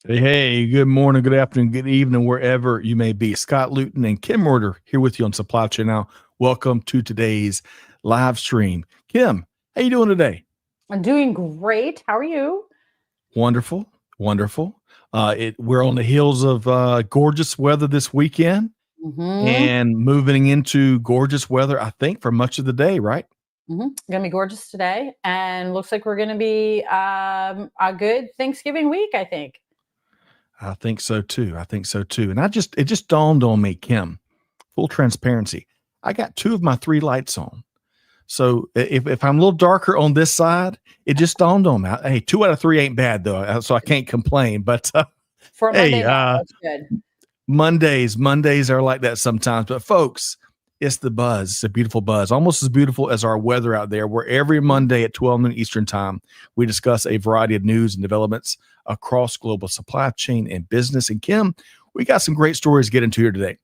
Hey, good morning, good afternoon, good evening, wherever you may be. Scott Luton and Kim Reuter here with you on Supply Chain Now. Welcome to today's live stream. Kim, how you doing today? I'm doing great. How are you? Wonderful, wonderful. We're on the heels of gorgeous weather this weekend Mm-hmm. and moving into gorgeous weather, I think, for much of the day, right? Mm-hmm. Gonna be gorgeous today, and looks like we're gonna be a good Thanksgiving week. I think. I think so too. I think so too. And it just dawned on me, Kim, full transparency. I got two of my three lights on. So if I'm a little darker on this side, it just dawned on me. Hey, 2 out of 3 ain't bad though, so I can't complain. But For a hey, Monday night, that's good. Mondays are like that sometimes. But folks, it's the buzz. It's a beautiful buzz, almost as beautiful as our weather out there. Where every Monday at 12 noon Eastern time, we discuss a variety of news and developments across global supply chain and business. And Kim, we got some great stories to get into here today.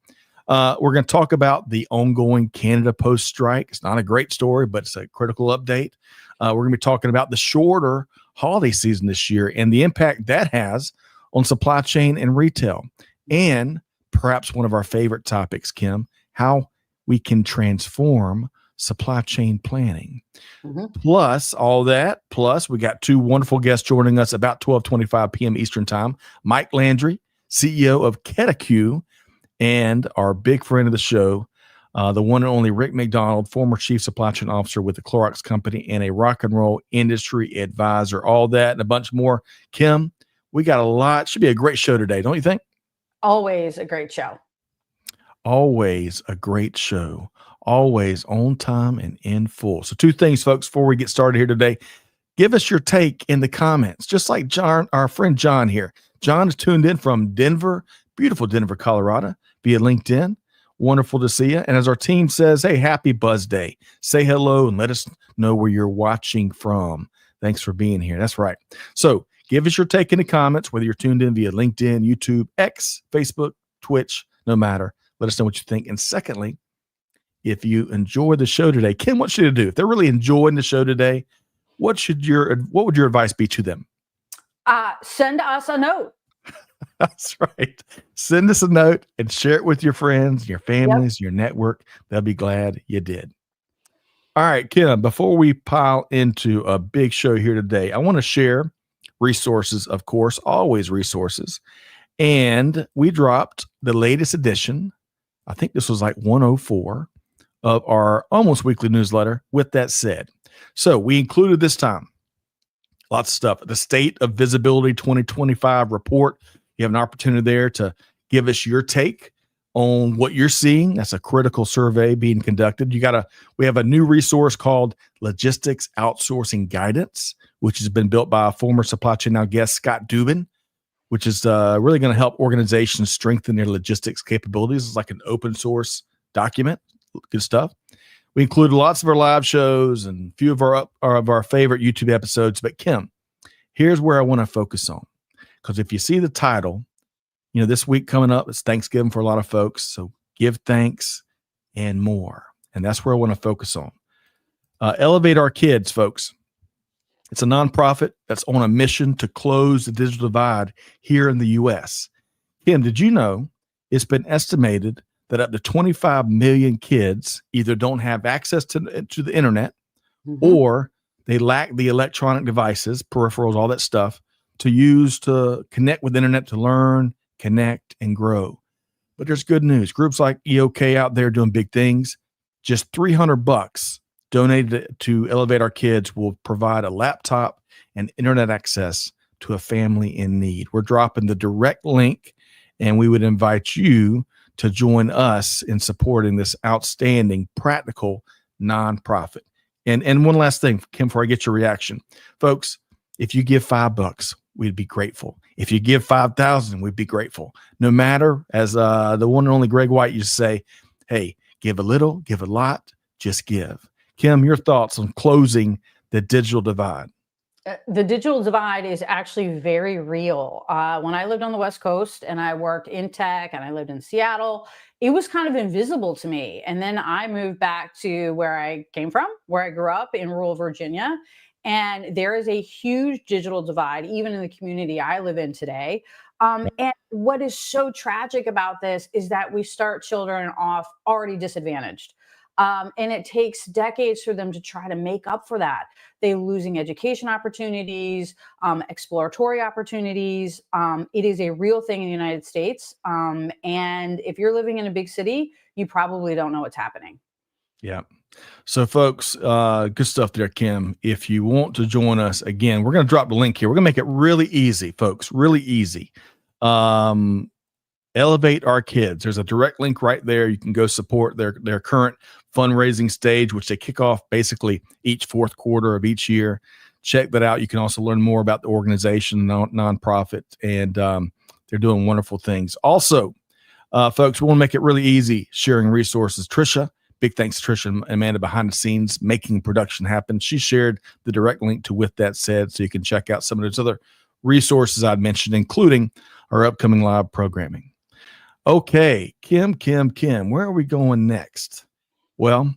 We're going to talk about the ongoing Canada Post strike. It's not a great story, but it's a critical update. We're going to be talking about the shorter holiday season this year and the impact that has on supply chain and retail. And perhaps one of our favorite topics, Kim, how we can transform supply chain planning. Mm-hmm. Plus all that, plus we got two wonderful guests joining us about 12:25 p.m. Eastern time. Mike Landry, CEO of ketteQ, and our big friend of the show, the one and only Rick McDonald, former chief supply chain officer with the Clorox Company and a rock and roll industry advisor. All that and a bunch more. Kim, we got a lot. Should be a great show today, don't you think? Always a great show. Always a great show. Always on time and in full. So two things, folks, before we get started here today. Give us your take in the comments, just like John, our friend John here. John is tuned in from Denver, beautiful Denver, Colorado, via LinkedIn. Wonderful to see you. And as our team says, hey, happy Buzz Day. Say hello and let us know where you're watching from. Thanks for being here. That's right. So give us your take in the comments, whether you're tuned in via LinkedIn, YouTube, X, Facebook, Twitch, no matter. Let us know what you think. And secondly, if you enjoy the show today, Kim, what should you do? If they're really enjoying the show today, what would your advice be to them? Send us a note. That's right. Send us a note and share it with your friends, your families, your network. They'll be glad you did. All right, Kim, before we pile into a big show here today, I want to share resources, of course, always resources. And we dropped the latest edition. I think this was like 104 of our almost weekly newsletter. With that said, so we included this time lots of stuff. The State of Visibility 2025 report. You have an opportunity there to give us your take on what you're seeing. That's a critical survey being conducted. We have a new resource called Logistics Outsourcing Guidance, which has been built by a former Supply Chain Now guest, Scott Dubin, which is really going to help organizations strengthen their logistics capabilities. It's like an open source document. Good stuff. We included lots of our live shows and a few of our favorite YouTube episodes. But Kim, here's where I want to focus on. Because if you see the title, this week coming up, it's Thanksgiving for a lot of folks. So give thanks and more. And that's where I want to focus on. Elevate Our Kids, folks. It's a nonprofit that's on a mission to close the digital divide here in the U.S. Kim, did you know it's been estimated that up to 25 million kids either don't have access to the internet, or they lack the electronic devices, peripherals, all that stuff to use to connect with the internet, to learn, connect, and grow. But there's good news. Groups like EOK out there doing big things. Just $300 donated to Elevate Our Kids will provide a laptop and internet access to a family in need. We're dropping the direct link, and we would invite you to join us in supporting this outstanding, practical nonprofit. And one last thing, Kim, before I get your reaction, folks, if you give $5, we'd be grateful. If you give 5,000, we'd be grateful. No matter, as the one and only Greg White used to say, hey, give a little, give a lot, just give. Kim, your thoughts on closing the digital divide? The digital divide is actually very real. When I lived on the West Coast and I worked in tech and I lived in Seattle, it was kind of invisible to me. And then I moved back to where I came from, where I grew up in rural Virginia. And there is a huge digital divide, even in the community I live in today. And what is so tragic about this is that we start children off already disadvantaged. And it takes decades for them to try to make up for that. They're losing education opportunities, exploratory opportunities. It is a real thing in the United States. And if you're living in a big city, you probably don't know what's happening. Yeah. So, folks, good stuff there, Kim. If you want to join us again, we're going to drop the link here. We're going to make it really easy, folks, really easy. Elevate Our Kids. There's a direct link right there. You can go support their current fundraising stage, which they kick off basically each fourth quarter of each year. Check that out. You can also learn more about the organization, nonprofit, and they're doing wonderful things. Also, folks, we want to make it really easy sharing resources. Trisha, big thanks to Trisha and Amanda behind the scenes making production happen. She shared the direct link to With That Said, so you can check out some of those other resources I'd mentioned, including our upcoming live programming. Okay, Kim, where are we going next? Well,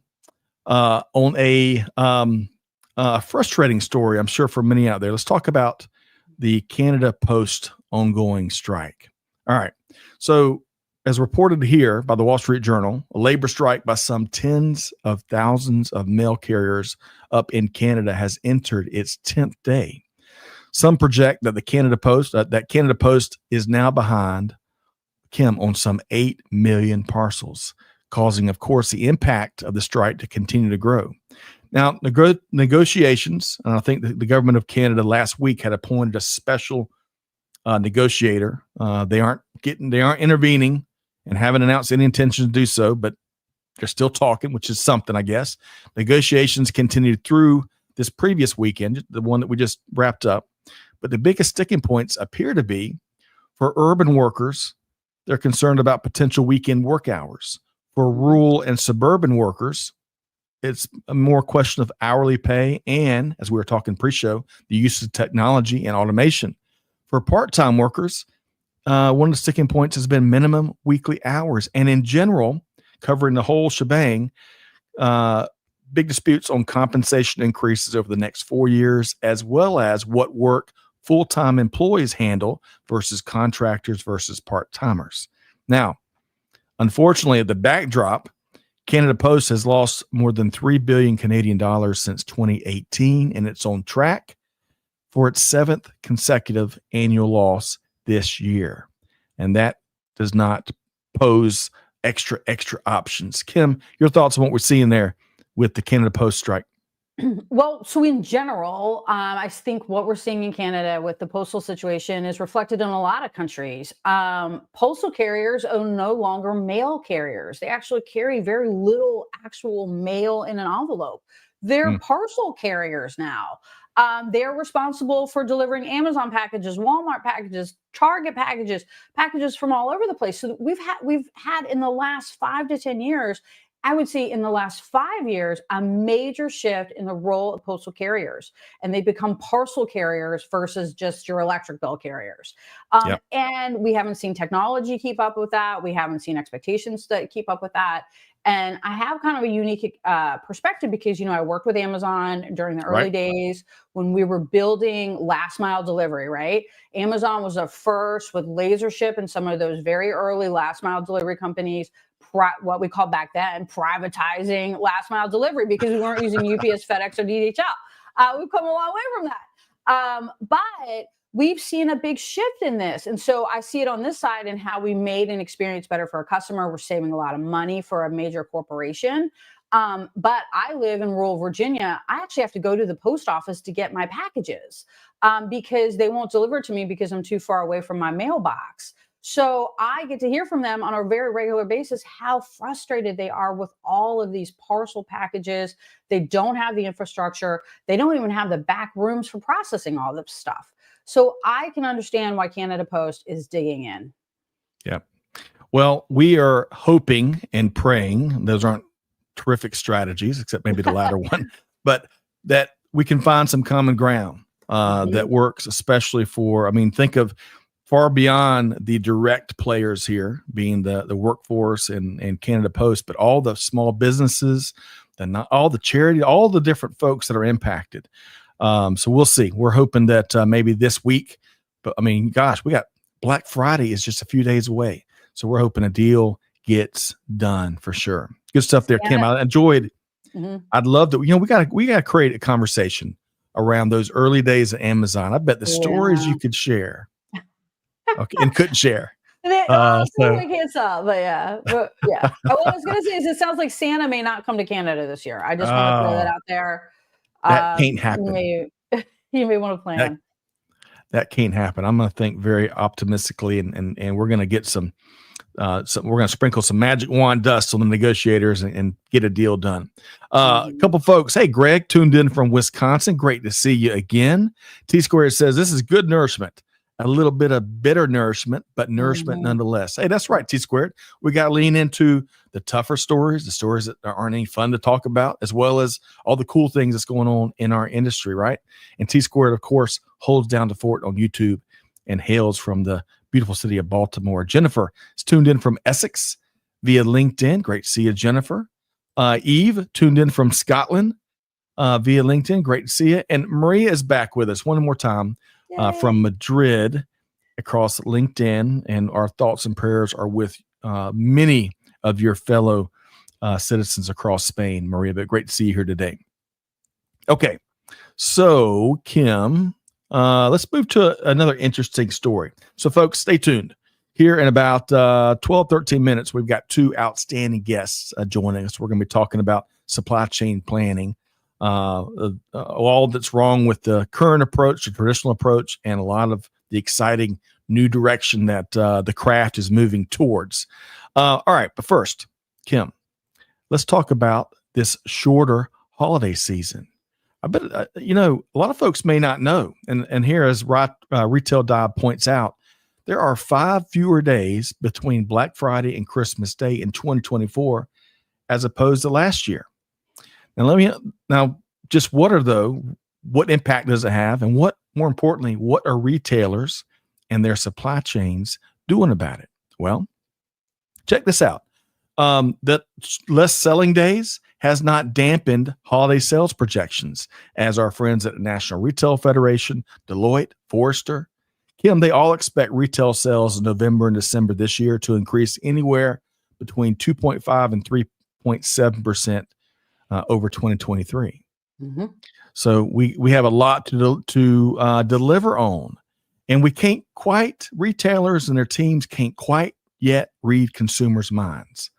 on a frustrating story, I'm sure for many out there, let's talk about the Canada Post ongoing strike. All right. So, as reported here by the Wall Street Journal, a labor strike by some tens of thousands of mail carriers up in Canada has entered its 10th day. Some project that the Canada Post is now behind, Kim, on some 8 million parcels, causing, of course, the impact of the strike to continue to grow. Now, negotiations, and I think the government of Canada last week had appointed a special negotiator. They aren't intervening and haven't announced any intention to do so, but they're still talking, which is something, I guess. Negotiations continued through this previous weekend, the one that we just wrapped up. But the biggest sticking points appear to be for urban workers. They're concerned about potential weekend work hours. For rural and suburban workers, it's a more question of hourly pay and, as we were talking pre-show, the use of technology and automation. For part-time workers, one of the sticking points has been minimum weekly hours. And in general, covering the whole shebang, big disputes on compensation increases over the next 4 years, as well as what work full-time employees handle versus contractors versus part-timers. Now, unfortunately, at the backdrop, Canada Post has lost more than 3 billion Canadian dollars since 2018, and it's on track for its 7th consecutive annual loss this year. And that does not pose extra options. Kim, your thoughts on what we're seeing there with the Canada Post strike? Well, so in general, I think what we're seeing in Canada with the postal situation is reflected in a lot of countries. Postal carriers are no longer mail carriers. They actually carry very little actual mail in an envelope. They're parcel carriers now. They're responsible for delivering Amazon packages, Walmart packages, Target packages from all over the place. So we've had in the last 5 to 10 years, I would say in the last 5 years, a major shift in the role of postal carriers, and they become parcel carriers versus just your electric bill carriers. And we haven't seen technology keep up with that. We haven't seen expectations that keep up with that. And I have kind of a unique perspective because, I worked with Amazon during the early days when we were building last mile delivery, right? Amazon was the first with Laser Ship and some of those very early last mile delivery companies, what we called back then privatizing last mile delivery because we weren't using UPS, FedEx, or DHL. We've come a long way from that. But we've seen a big shift in this. And so I see it on this side and how we made an experience better for a customer. We're saving a lot of money for a major corporation. But I live in rural Virginia. I actually have to go to the post office to get my packages because they won't deliver to me because I'm too far away from my mailbox. So I get to hear from them on a very regular basis how frustrated they are with all of these parcel packages. They don't have the infrastructure. They don't even have the back rooms for processing all this stuff. So I can understand why Canada Post is digging in. Yeah. Well, we are hoping and praying, those aren't terrific strategies, except maybe the latter one, but that we can find some common ground that works, especially for, think of far beyond the direct players here being the workforce and Canada Post, but all the small businesses, all the charity, all the different folks that are impacted. So we'll see. We're hoping that maybe this week, but gosh, we got Black Friday is just a few days away. So we're hoping a deal gets done for sure. Good stuff there, Kim. I enjoyed. I'd love to, we gotta create a conversation around those early days of Amazon. I bet the stories you could share. Okay, and couldn't share. We can't stop, but yeah. What I was going to say is it sounds like Santa may not come to Canada this year. I just want to throw that out there. That can't happen. You may want to plan. That can't happen. I'm going to think very optimistically, and we're going to get we're going to sprinkle some magic wand dust on the negotiators and get a deal done. A couple folks. Hey, Greg, tuned in from Wisconsin. Great to see you again. T Squared says this is good nourishment. A little bit of bitter nourishment, but nourishment nonetheless. Hey, that's right, T Squared. We got to lean into the tougher stories, the stories that aren't any fun to talk about, as well as all the cool things that's going on in our industry, right? And T Squared, of course, holds down the fort on YouTube and hails from the beautiful city of Baltimore. Jennifer is tuned in from Essex via LinkedIn. Great to see you, Jennifer. Eve, tuned in from Scotland via LinkedIn. Great to see you. And Maria is back with us one more time. From Madrid across LinkedIn, and our thoughts and prayers are with many of your fellow citizens across Spain, Maria, but great to see you here today. Okay, so Kim, let's move to another interesting story. So folks, stay tuned. Here in about 12, 13 minutes, we've got two outstanding guests joining us. We're going to be talking about supply chain planning. All that's wrong with the current approach, the traditional approach, and a lot of the exciting new direction that the craft is moving towards. All right, but first, Kim, let's talk about this shorter holiday season. I bet a lot of folks may not know, and here, as Retail Dive points out, there are 5 fewer days between Black Friday and Christmas Day in 2024 as opposed to last year. Now, just what impact does it have? And more importantly, what are retailers and their supply chains doing about it? Well, check this out. That less selling days has not dampened holiday sales projections, as our friends at the National Retail Federation, Deloitte, Forrester, Kim, they all expect retail sales in November and December this year to increase anywhere between 2.5 and 3.7%. Over 2023. So we have a lot to deliver on, and retailers and their teams can't quite yet read consumers' minds,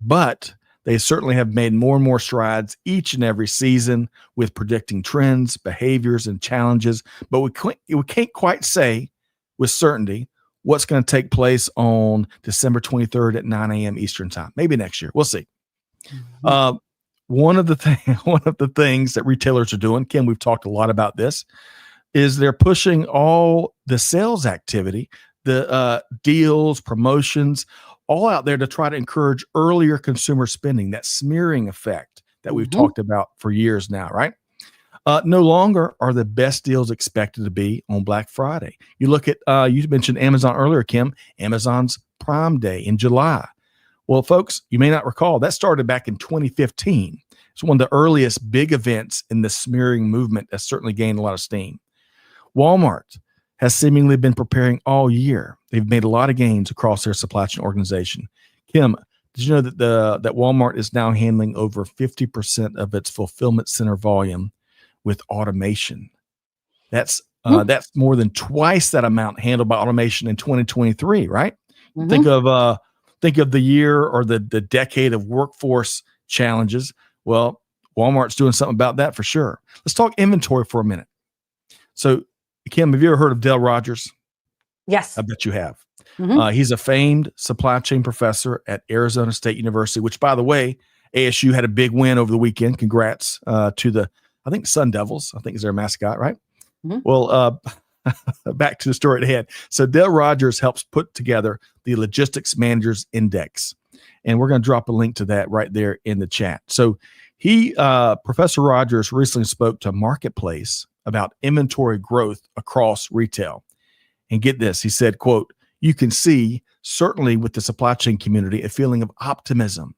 but they certainly have made more and more strides each and every season with predicting trends, behaviors, and challenges. But we can't quite say with certainty what's going to take place on December 23rd at 9 a.m. Eastern time. Maybe next year. We'll see. One of the things that retailers are doing, Kim, we've talked a lot about this, is they're pushing all the sales activity, the deals, promotions, all out there to try to encourage earlier consumer spending, that smearing effect that we've talked about for years now, right? No longer are the best deals expected to be on Black Friday. You look at, you mentioned Amazon earlier, Kim, Amazon's Prime Day in July. Well, folks, you may not recall, that started back in 2015. It's one of the earliest big events in the smearing movement that's certainly gained a lot of steam. Walmart has seemingly been preparing all year. They've made a lot of gains across their supply chain organization. Kim, did you know that Walmart is now handling over 50% of its fulfillment center volume with automation? That's more than twice that amount handled by automation in 2023, right? Think of the year or the decade of workforce challenges. Well, Walmart's doing something about that for sure. Let's talk inventory for a minute. So, Kim, have you ever heard of Dale Rogers? Yes. I bet you have. He's a famed supply chain professor at Arizona State University, which, by the way, ASU had a big win over the weekend. Congrats to the Sun Devils, I think is their mascot, right? Well, back to the story at hand. So Dale Rogers helps put together the Logistics Managers Index, and we're going to drop a link to that right there in the chat. So Professor Rogers recently spoke to Marketplace about inventory growth across retail. And get this, he said, quote, "You can see, certainly with the supply chain community, a feeling of optimism.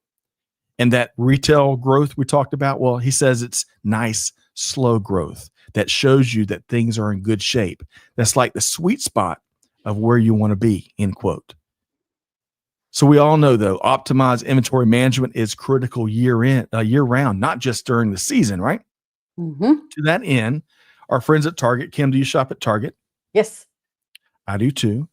And that retail growth we talked about, well, he says it's nice, slow growth that shows you that things are in good shape. That's like the sweet spot of where you want to be, end quote. So we all know, though, optimized inventory management is critical year round, not just during the season, right? Mm-hmm. To that end, our friends at Target, Kim, do you shop at Target? Yes. I do too.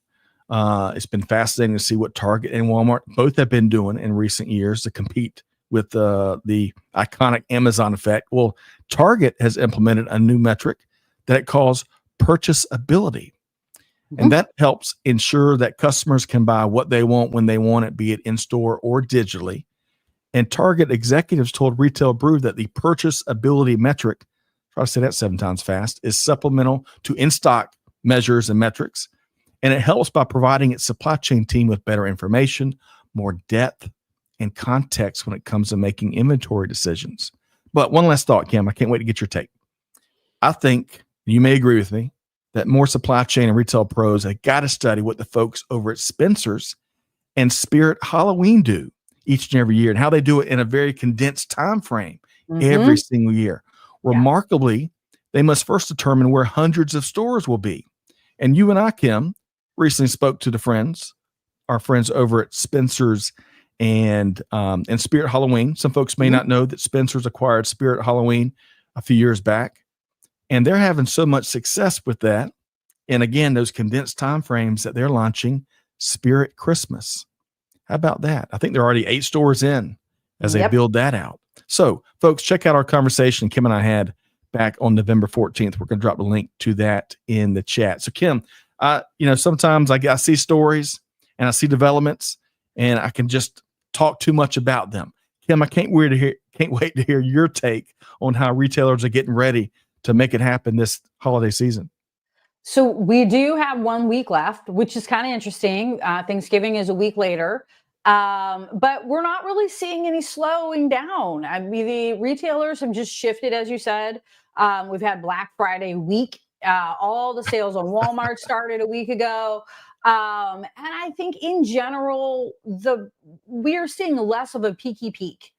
It's been fascinating to see what Target and Walmart both have been doing in recent years to compete with the iconic Amazon effect. Well, Target has implemented a new metric that it calls purchasability. And that helps ensure that customers can buy what they want when they want it, be it in store or digitally. And Target executives told Retail Brew that the purchasability metric, try to say that 7 times fast, is supplemental to in-stock measures and metrics. And it helps by providing its supply chain team with better information, more depth, and context when it comes to making inventory decisions. But one last thought, Kim, I can't wait to get your take. I think you may agree with me that more supply chain and retail pros have got to study what the folks over at Spencer's and Spirit Halloween do each and every year, and how they do it in a very condensed time frame every single year. Remarkably, they must first determine where hundreds of stores will be. And you and I, Kim, recently spoke to our friends over at Spencer's and Spirit Halloween. Some folks may not know that Spencer's acquired Spirit Halloween a few years back, and they're having so much success with that. And again, those condensed time frames that they're launching Spirit Christmas. How about that? I think they're already 8 stores in as they build that out. So, folks, check out our conversation Kim and I had back on November 14th. We're going to drop the link to that in the chat. So, Kim, sometimes I see stories and I see developments and I can just talk too much about them. Kim, I can't wait to hear your take on how retailers are getting ready to make it happen this holiday season. So we do have 1 week left, which is kind of interesting. Thanksgiving is a week later, but we're not really seeing any slowing down. I mean, the retailers have just shifted, as you said. We've had Black Friday week. All the sales on Walmart started a week ago. And I think in general, we are seeing less of a peaky peak.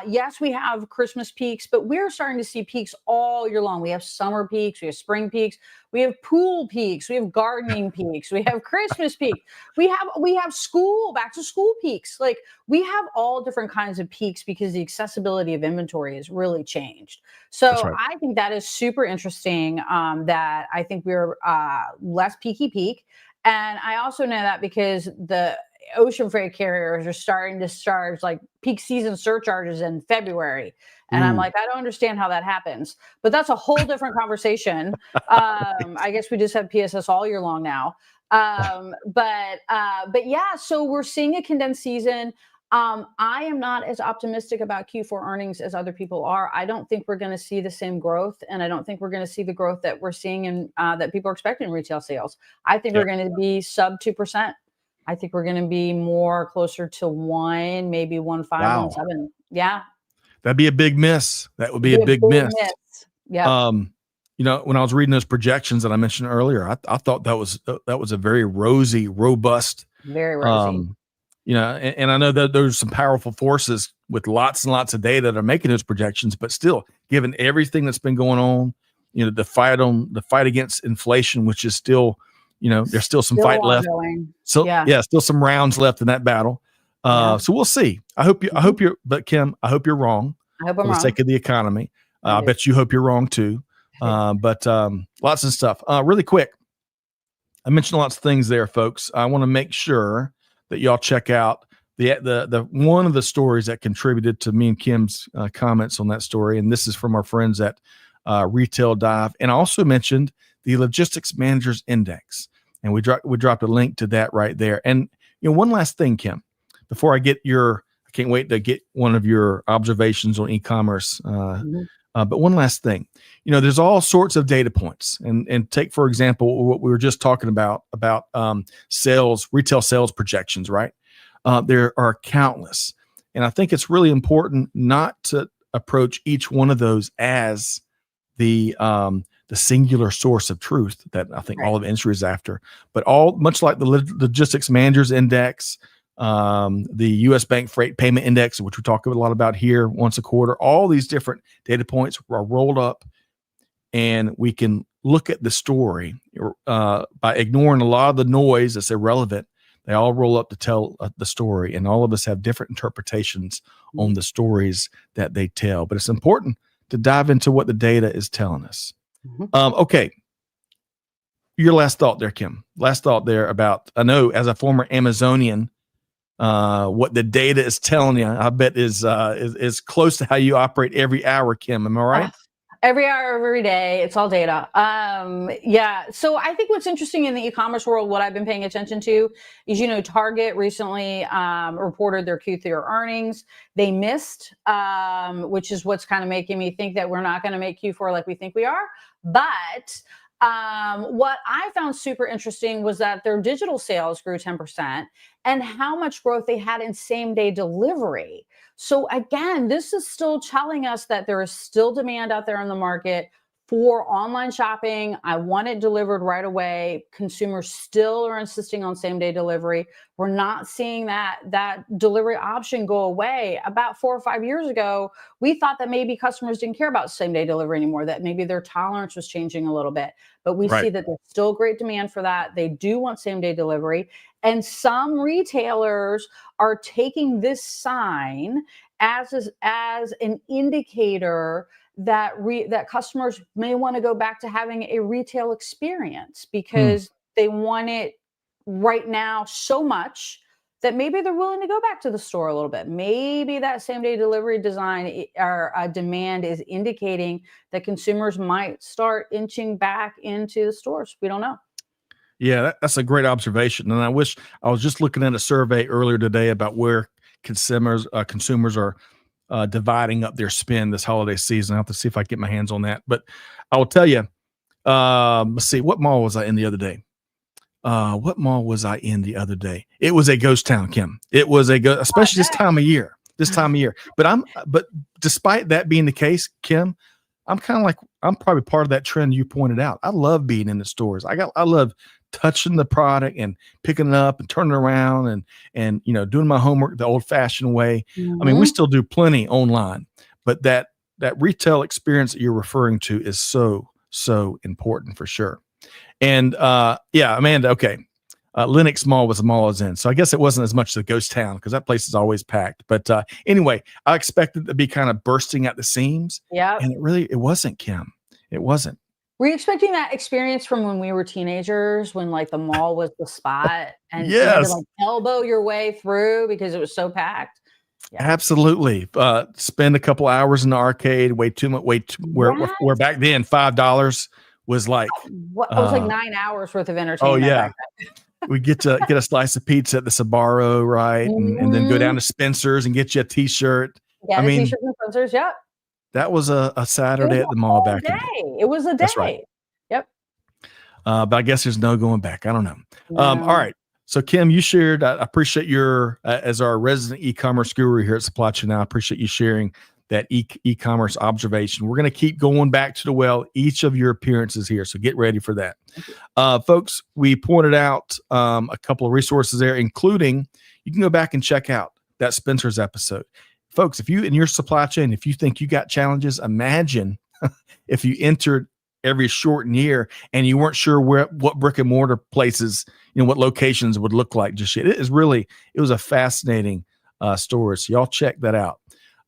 Yes, we have Christmas peaks, but we're starting to see peaks all year long. We have summer peaks, we have spring peaks, we have pool peaks, we have gardening peaks, we have Christmas peaks, we have back to school peaks. Like, we have all different kinds of peaks because the accessibility of inventory has really changed. So right. I think that is super interesting. That I think we're less peaky peak. And I also know that because the ocean freight carriers are starting to charge like peak season surcharges in February. And I'm like, I don't understand how that happens, but that's a whole different conversation. I guess we just have PSS all year long now. But yeah, so we're seeing a condensed season. I am not as optimistic about Q4 earnings as other people are. I don't think we're going to see the same growth, and I don't think we're going to see the growth that we're seeing in that people are expecting in retail sales. I think we're going to be sub 2%. I think we're going to be more closer to 1, maybe 1.5, 1.7. Yeah. That'd be a big miss. That would be a big miss. Yeah. When I was reading those projections that I mentioned earlier, I thought that was a very rosy, robust, very rosy. And I know that there's some powerful forces with lots and lots of data that are making those projections, but still, given everything that's been going on, the fight against inflation, which is still, there's still some fight left. So still some rounds left in that battle. So we'll see. But Kim, I hope you're wrong. I hope I'm for the sake of the economy. I bet you hope you're wrong too. But lots of stuff. Really quick, I mentioned lots of things there, folks. I want to make sure that y'all check out the one of the stories that contributed to me and Kim's comments on that story, and this is from our friends at Retail Dive, and I also mentioned the Logistics Managers Index, and we dropped a link to that right there. And one last thing, Kim, before I can't wait to get one of your observations on e-commerce. But one last thing, there's all sorts of data points, and take, for example, what we were just talking about retail sales projections, right? There are countless. And I think it's really important not to approach each one of those as the singular source of truth that I think all of industry is after, but much like the Logistics Managers Index, the U.S. Bank Freight Payment Index, which we talk a lot about here once a quarter, all these different data points are rolled up, and we can look at the story by ignoring a lot of the noise that's irrelevant. They all roll up to tell the story, and all of us have different interpretations on the stories that they tell. But it's important to dive into what the data is telling us. Okay. Your last thought there, Kim. Last thought there about, I know as a former Amazonian, what the data is telling you, I bet is close to how you operate every hour, Kim. Am I right? Every hour, every day, it's all data. Yeah. So I think what's interesting in the e-commerce world, what I've been paying attention to is, Target recently reported their Q3 earnings. They missed, which is what's kind of making me think that we're not going to make Q4 like we think we are. But what I found super interesting was that their digital sales grew 10% and how much growth they had in same day delivery. So again, this is still telling us that there is still demand out there in the market for online shopping. I want it delivered right away. Consumers still are insisting on same day delivery. We're not seeing that delivery option go away. About 4 or 5 years ago, we thought that maybe customers didn't care about same day delivery anymore, that maybe their tolerance was changing a little bit. But we see that there's still great demand for that. They do want same day delivery. And some retailers are taking this sign as an indicator that customers may want to go back to having a retail experience because they want it right now so much that maybe they're willing to go back to the store a little bit. Maybe that same day delivery design or demand is indicating that consumers might start inching back into the stores. We don't know. Yeah, that's a great observation. And I wish I was just looking at a survey earlier today about where consumers are dividing up their spend this holiday season. I have to see if I can get my hands on that. But I will tell you, let's see, what mall was I in the other day? It was a ghost town, Kim. It was especially this time of year. But despite that being the case, Kim, I'm probably part of that trend you pointed out. I love being in the stores. I love touching the product and picking it up and turning it around and doing my homework the old fashioned way. I mean, we still do plenty online, but that retail experience that you're referring to is so important for sure. And yeah, Amanda, okay. Lenox Mall was the mall I was in. So I guess it wasn't as much the ghost town because that place is always packed. But anyway, I expected it to be kind of bursting at the seams. Yeah. And it wasn't, Kim. It wasn't. Were you expecting that experience from when we were teenagers, when like the mall was the spot and you had to like elbow your way through because it was so packed? Yeah. Absolutely. Spend a couple hours in the arcade, where back then $5 was like it was like 9 hours worth of entertainment. Oh yeah. We get a slice of pizza at the Sbarro, right? And then go down to Spencer's and get you a t-shirt. Yeah, t-shirt from Spencer's, yeah. That was a Saturday at the mall back in the day. It was a day. That's right. Yep. But I guess there's no going back. I don't know. All right. So Kim, you shared, I appreciate your, as our resident e-commerce guru here at Supply Chain Now, I appreciate you sharing that e-commerce observation. We're going to keep going back to the well, each of your appearances here. So get ready for that. Folks, we pointed out a couple of resources there, including you can go back and check out that Spencer's episode. Folks, if you in your supply chain, if you think you got challenges, imagine if you entered every shortened year and you weren't sure what brick and mortar places, what locations would look like just yet. It was a fascinating story. So y'all check that out.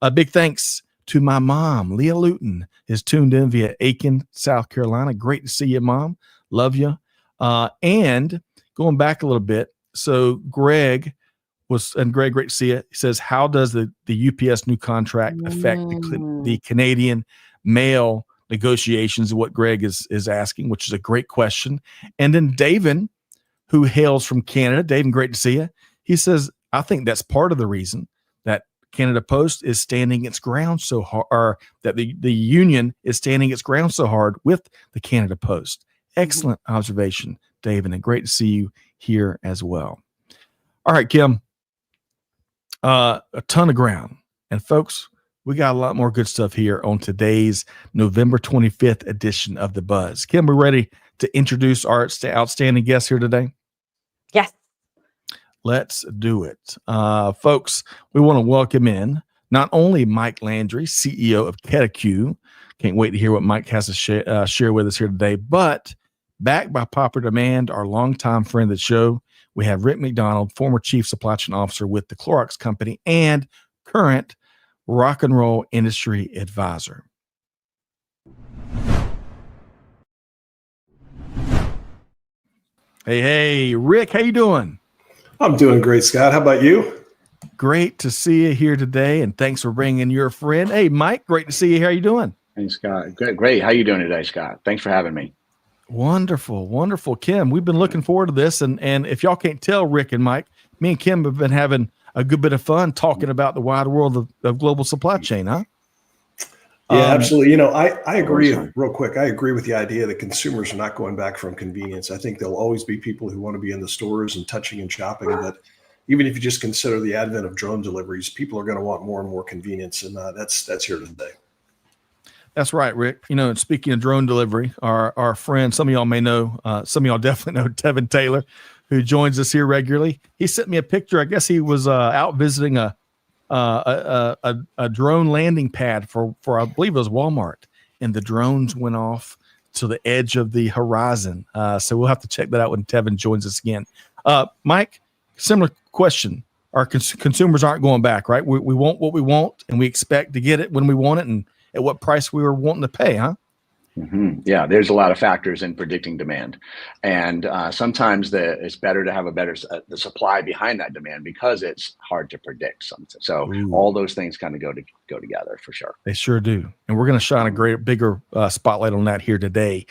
A big thanks to my mom, Leah Luton, is tuned in via Aiken, South Carolina. Great to see you, Mom. Love you. And going back a little bit, so Greg, great to see you. He says, how does the UPS new contract affect the Canadian mail negotiations? What Greg is asking, which is a great question. And then David, who hails from Canada, David, great to see you. He says, I think that's part of the reason that Canada Post is standing its ground so hard, or that the union is standing its ground so hard with the Canada Post. Excellent observation, David, and great to see you here as well. All right, Kim. A ton of ground. And folks, we got a lot more good stuff here on today's November 25th edition of The Buzz. Kim, we're ready to introduce our outstanding guest here today? Yes. Let's do it. Folks, we want to welcome in not only Mike Landry, CEO of ketteQ. Can't wait to hear what Mike has to share with us here today. But backed by popular demand, our longtime friend of the show, we have Rick McDonald, former Chief Supply Chain Officer with the Clorox Company and current rock and roll industry advisor. Hey, Rick, how you doing? I'm doing great, Scott. How about you? Great to see you here today, and thanks for bringing your friend. Hey, Mike, great to see you. How you doing? Thanks, Scott. Great. How you doing today, Scott? Thanks for having me. Wonderful. Kim, we've been looking forward to this, and if y'all can't tell, Rick and Mike, me and Kim have been having a good bit of fun talking about the wide world of global supply chain, huh? Yeah, absolutely. I agree real quick. I agree with the idea that consumers are not going back from convenience. I think there'll always be people who want to be in the stores and touching and shopping, but even if you just consider the advent of drone deliveries, people are going to want more and more convenience, and that's here today. That's right, Rick. And speaking of drone delivery, our friend, some of y'all may know, some of y'all definitely know Tevin Taylor, who joins us here regularly. He sent me a picture. I guess he was out visiting a drone landing pad for I believe it was Walmart, and the drones went off to the edge of the horizon. So we'll have to check that out when Tevin joins us again. Mike, similar question. Our consumers aren't going back, right? We want what we want, and we expect to get it when we want it and at what price we were wanting to pay, huh? Mm-hmm. Yeah, there's a lot of factors in predicting demand, and sometimes it's better to have the supply behind that demand because it's hard to predict something. So all those things kind of go together for sure. They sure do, and we're going to shine a bigger spotlight on that here today.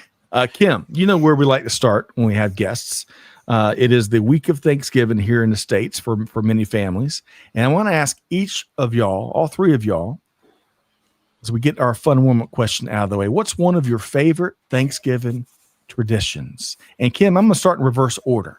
Kim, you know where we like to start when we have guests. It is the week of Thanksgiving here in the States for many families, and I want to ask each of y'all, all three of y'all, as we get our fun warm-up question out of the way, what's one of your favorite Thanksgiving traditions? And Kim, I'm going to start in reverse order.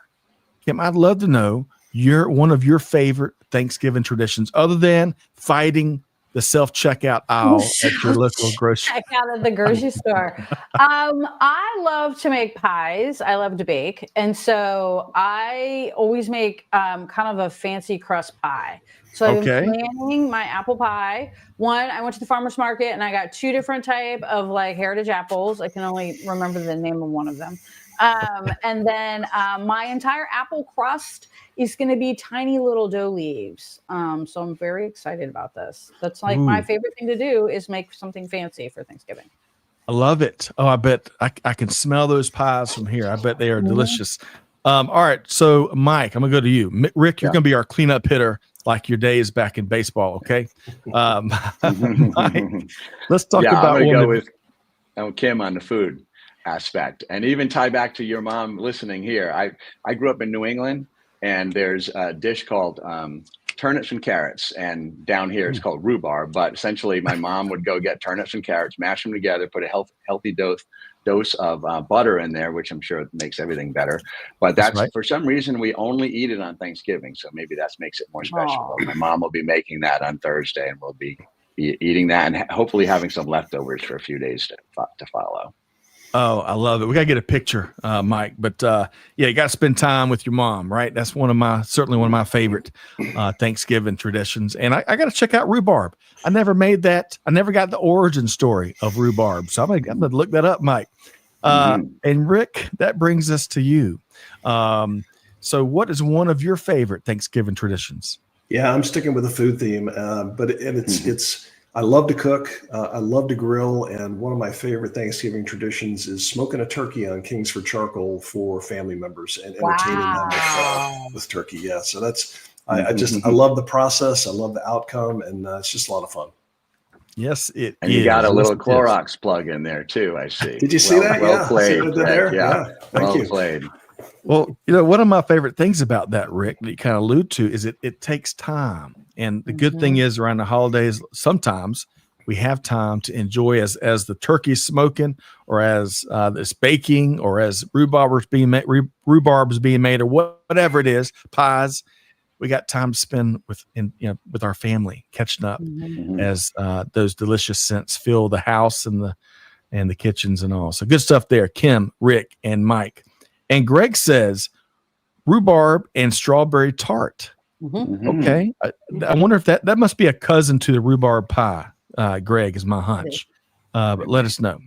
Kim, I'd love to know one of your favorite Thanksgiving traditions, other than fighting the self-checkout aisle at your local grocery. Checkout at the grocery store. I love to make pies. I love to bake. And so I always make kind of a fancy crust pie. So I've been planning my apple pie. One, I went to the farmer's market and I got 2 different type of heritage apples. I can only remember the name of one of them. And then my entire apple crust is going to be tiny little dough leaves. So I'm very excited about this. That's my favorite thing to do is make something fancy for Thanksgiving. I love it. Oh, I bet I can smell those pies from here. I bet they are delicious. All right. So Mike, I'm gonna go to you. Rick, you're going to be our cleanup hitter like your days back in baseball. Okay. Mike, let's talk about I'm gonna go with Kim on the food aspect, and even tie back to your mom listening here. I grew up in New England, and there's a dish called turnips and carrots, and down here it's called rhubarb. But essentially, my mom would go get turnips and carrots, mash them together, put a healthy dose of butter in there, which I'm sure makes everything better. But that's right. For some reason, we only eat it on Thanksgiving, so maybe that makes it more special. My mom will be making that on Thursday, and we'll be eating that, and hopefully having some leftovers for a few days to follow. Oh, I love it. We got to get a picture, Mike. But you got to spend time with your mom, right? That's certainly one of my favorite Thanksgiving traditions. And I got to check out rhubarb. I never made that. I never got the origin story of rhubarb. So I'm going to look that up, Mike. And Rick, that brings us to you. So what is one of your favorite Thanksgiving traditions? Yeah, I'm sticking with the food theme, but it's I love to cook. I love to grill. And one of my favorite Thanksgiving traditions is smoking a turkey on Kingsford charcoal for family members and entertaining them with turkey. Yeah. So I love the process. I love the outcome. And it's just a lot of fun. Yes, it and you got a little Clorox plug in there too, I see. Did you see that? Well played. There? Yeah. Thank you. Well played. Well, one of my favorite things about that, Rick, that you kind of allude to is it takes time. And the good thing is around the holidays, sometimes we have time to enjoy as the turkey's smoking, or as it's baking, or as rhubarb is being made, or whatever it is, pies. We got time to spend with our family, catching up as those delicious scents fill the house and the kitchens and all. So good stuff there, Kim, Rick, and Mike. And Greg says rhubarb and strawberry tart. Okay. I wonder if that must be a cousin to the rhubarb pie. Greg, is my hunch. but let us know.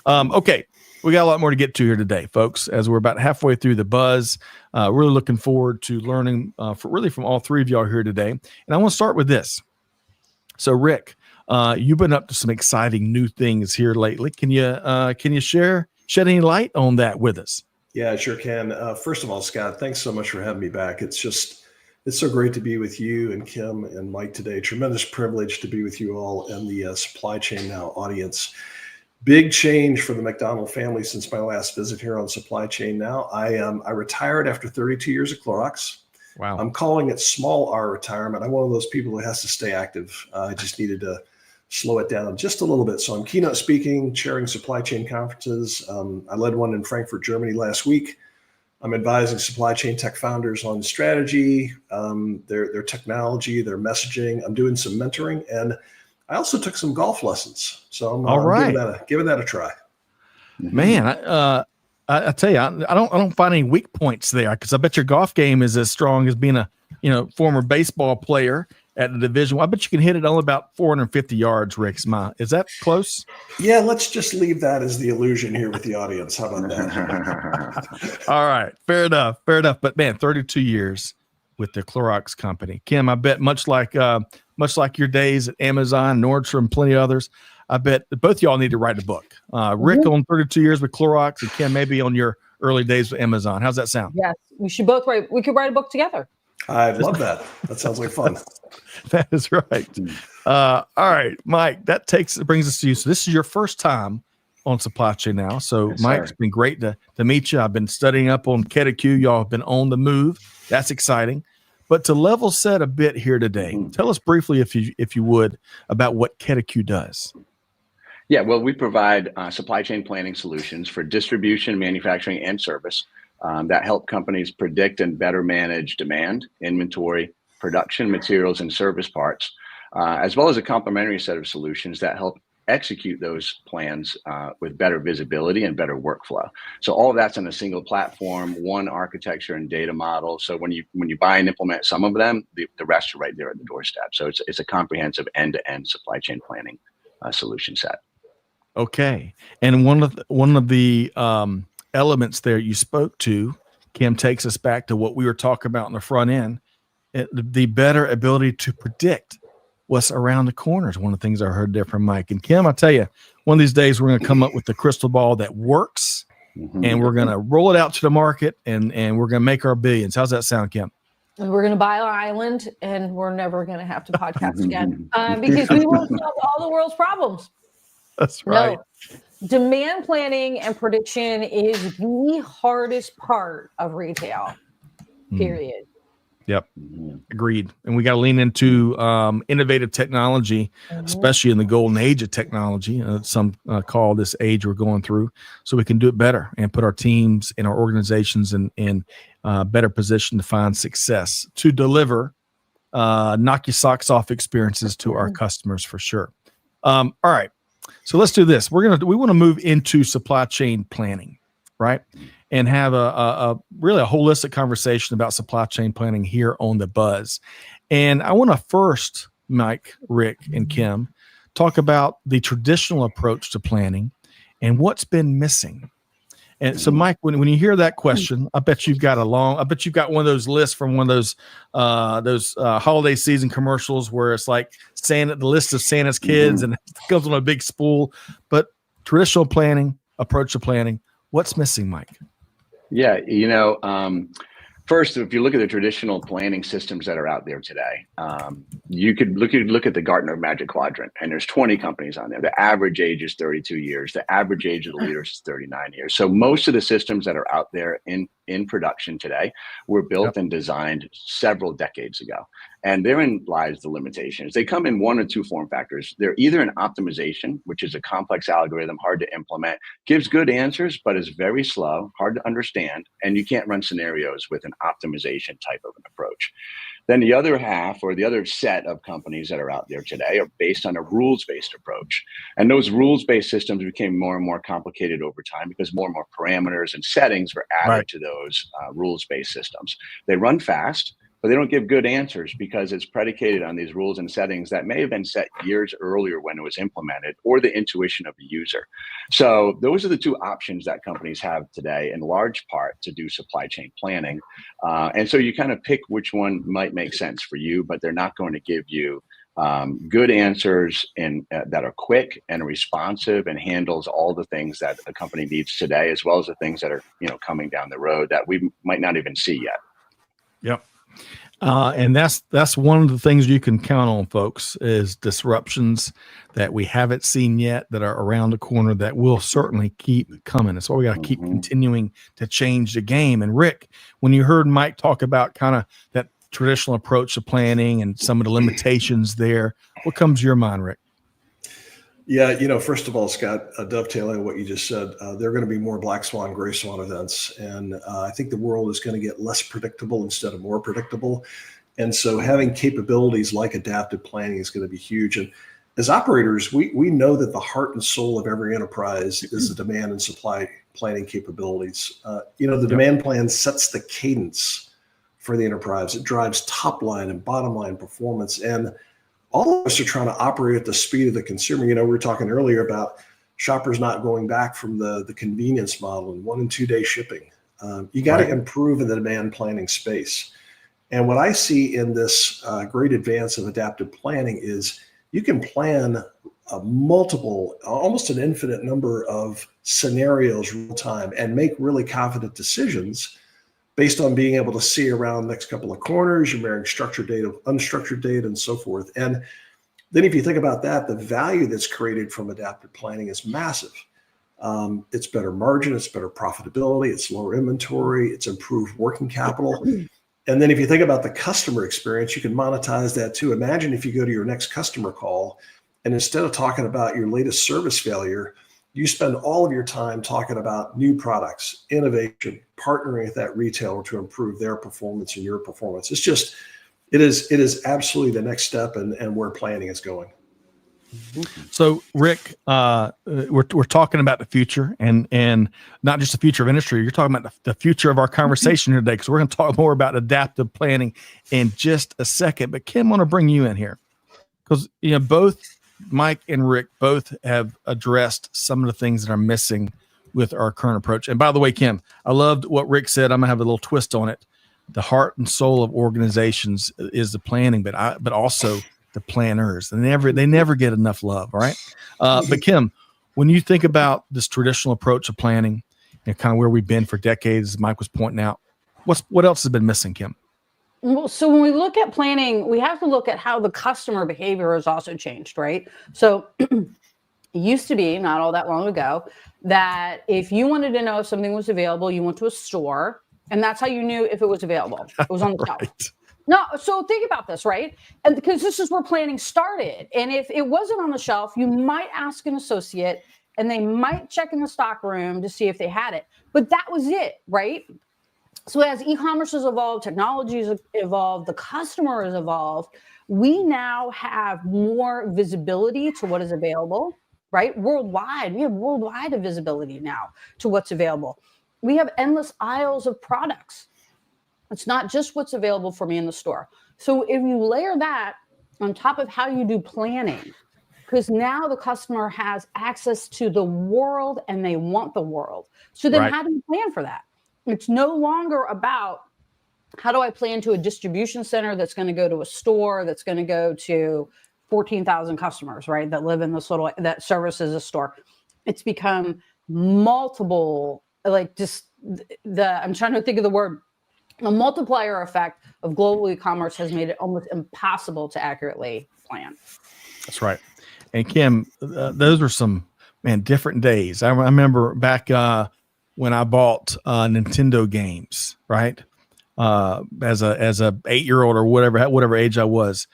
Okay. We got a lot more to get to here today, folks, as we're about halfway through the buzz. Really looking forward to learning from all three of y'all here today. And I want to start with this. So, Rick, you've been up to some exciting new things here lately. Can you shed any light on that with us? Yeah, I sure can. First of all, Scott, thanks so much for having me back. It's so great to be with you and Kim and Mike today. Tremendous privilege to be with you all and the Supply Chain Now audience. Big change for the McDonald family since my last visit here on Supply Chain Now. I retired after 32 years at Clorox. Wow. I'm calling it small R retirement. I'm one of those people who has to stay active. I just needed to slow it down just a little bit. So I'm keynote speaking, chairing supply chain conferences. I led one in Frankfurt, Germany last week. I'm advising supply chain tech founders on strategy, their technology, their messaging. I'm doing some mentoring, and I also took some golf lessons. So I'm giving that a try. Man, I tell you, I don't find any weak points there, because I bet your golf game is as strong as being a former baseball player at the Division. I bet you can hit it only about 450 yards, Rick. Is that close? Yeah, let's just leave that as the illusion here with the audience. How about that? All right, fair enough. But man, 32 years with the Clorox company, Kim. I bet much like your days at Amazon, Nordstrom, plenty of others, I bet both y'all need to write a book. Rick on 32 years with Clorox, and Kim maybe on your early days with Amazon. How's that sound? Yes, we should both write. We could write a book together. I love that. That sounds like fun. That is right. All right, Mike, brings us to you. So this is your first time on Supply Chain Now. So yes, Mike, it's been great to meet you. I've been studying up on ketteQ. Y'all have been on the move. That's exciting. But to level set a bit here today, tell us briefly, if you would, about what ketteQ does. Yeah, well, we provide supply chain planning solutions for distribution, manufacturing, and service that help companies predict and better manage demand, inventory, production, materials, and service parts, as well as a complementary set of solutions that help execute those plans with better visibility and better workflow. So all of that's on a single platform, one architecture and data model. So when you buy and implement some of them, the rest are right there at the doorstep. So it's a comprehensive end-to-end supply chain planning solution set. Okay. And one of the elements there you spoke to, Kim, takes us back to what we were talking about in the front end, the better ability to predict what's around the corners. One of the things I heard there from Mike. And Kim, I tell you, one of these days we're going to come up with the crystal ball that works, and we're going to roll it out to the market, and we're going to make our billions. How's that sound, Kim? And we're going to buy an island, and we're never going to have to podcast again because we will solve all the world's problems. That's right. No, demand planning and prediction is the hardest part of retail, period. Yep. Agreed. And we got to lean into innovative technology, especially in the golden age of technology. Some call this age we're going through, so we can do it better and put our teams and our organizations in better position to find success, to deliver knock your socks off experiences to our customers for sure. All right. So let's do this. We want to move into supply chain planning, right? And have a really a holistic conversation about supply chain planning here on the Buzz. And I want to first, Mike, Rick, and Kim, talk about the traditional approach to planning and what's been missing. And so, Mike, when you hear that question, I bet you've got one of those lists from one of those holiday season commercials where it's like Santa, the list of Santa's kids, and it goes on a big spool. But traditional planning, approach to planning, what's missing, Mike? Yeah, first, if you look at the traditional planning systems that are out there today, you could look at the Gartner Magic Quadrant, and there's 20 companies on there. The average age is 32 years. The average age of the leaders is 39 years. So most of the systems that are out there in production today were built and designed several decades ago. And therein lies the limitations. They come in one or two form factors. They're either an optimization, which is a complex algorithm, hard to implement, gives good answers, but is very slow, hard to understand, and you can't run scenarios with an optimization type of an approach. Then the other half, or the other set of companies that are out there today, are based on a rules-based approach. And those rules-based systems became more and more complicated over time because more and more parameters and settings were added to those rules-based systems. They run fast, but they don't give good answers because it's predicated on these rules and settings that may have been set years earlier when it was implemented, or the intuition of the user. So those are the two options that companies have today, in large part, to do supply chain planning. And so you kind of pick which one might make sense for you, but they're not going to give you good answers and that are quick and responsive and handles all the things that a company needs today, as well as the things that are, coming down the road that we might not even see yet. Yep. And that's one of the things you can count on, folks, is disruptions that we haven't seen yet, that are around the corner, that will certainly keep coming. That's why we got to keep continuing to change the game. And Rick, when you heard Mike talk about kind of that traditional approach to planning and some of the limitations there, what comes to your mind, Rick? Yeah, first of all, Scott, dovetailing what you just said, there are going to be more black swan, gray swan events. And I think the world is going to get less predictable instead of more predictable. And so having capabilities like adaptive planning is going to be huge. And as operators, we know that the heart and soul of every enterprise is the demand and supply planning capabilities. The demand plan sets the cadence for the enterprise. It drives top line and bottom line performance. And all of us are trying to operate at the speed of the consumer. We were talking earlier about shoppers not going back from the convenience model and 1 and 2 day shipping. You got to improve in the demand planning space. And what I see in this great advance of adaptive planning is you can plan multiple, almost an infinite number of scenarios real time and make really confident decisions based on being able to see around the next couple of corners. You're marrying structured data, unstructured data, and so forth. And then if you think about that, the value that's created from adaptive planning is massive. It's better margin, it's better profitability, it's lower inventory, it's improved working capital. And then if you think about the customer experience, you can monetize that too. Imagine if you go to your next customer call, and instead of talking about your latest service failure, you spend all of your time talking about new products, innovation, partnering with that retailer to improve their performance and your performance. It is absolutely the next step and where planning is going. So Rick, we're talking about the future and not just the future of industry. You're talking about the future of our conversation here today, because we're going to talk more about adaptive planning in just a second. But Kim, I want to bring you in here because both Mike and Rick both have addressed some of the things that are missing with our current approach. And by the way, Kim, I loved what Rick said. I'm gonna have a little twist on it. The heart and soul of organizations is the planning, but also the planners. And they never get enough love. All right. But Kim, when you think about this traditional approach of planning and kind of where we've been for decades, as Mike was pointing out, what else has been missing, Kim? Well, so when we look at planning, we have to look at how the customer behavior has also changed, right? So it used to be, not all that long ago, that if you wanted to know if something was available, you went to a store, and that's how you knew if it was available. It was on the shelf. No, so think about this, right? And because this is where planning started. And if it wasn't on the shelf, you might ask an associate, and they might check in the stock room to see if they had it. But that was it, right? So as e-commerce has evolved, technology has evolved, the customer has evolved, we now have more visibility to what is available, right? Worldwide, we have worldwide visibility now to what's available. We have endless aisles of products. It's not just what's available for me in the store. So if you layer that on top of how you do planning, because now the customer has access to the world and they want the world. So then how do you plan for that? It's no longer about how do I plan to a distribution center that's going to go to a store that's going to go to 14,000 customers, right? That live in this little, that services a store. It's become multiple, like just I'm trying to think of the word, the multiplier effect of global e-commerce has made it almost impossible to accurately plan. That's right. And Kim, those were some, different days. I remember back when I bought Nintendo games, right? As a 8-year-old or whatever age I was,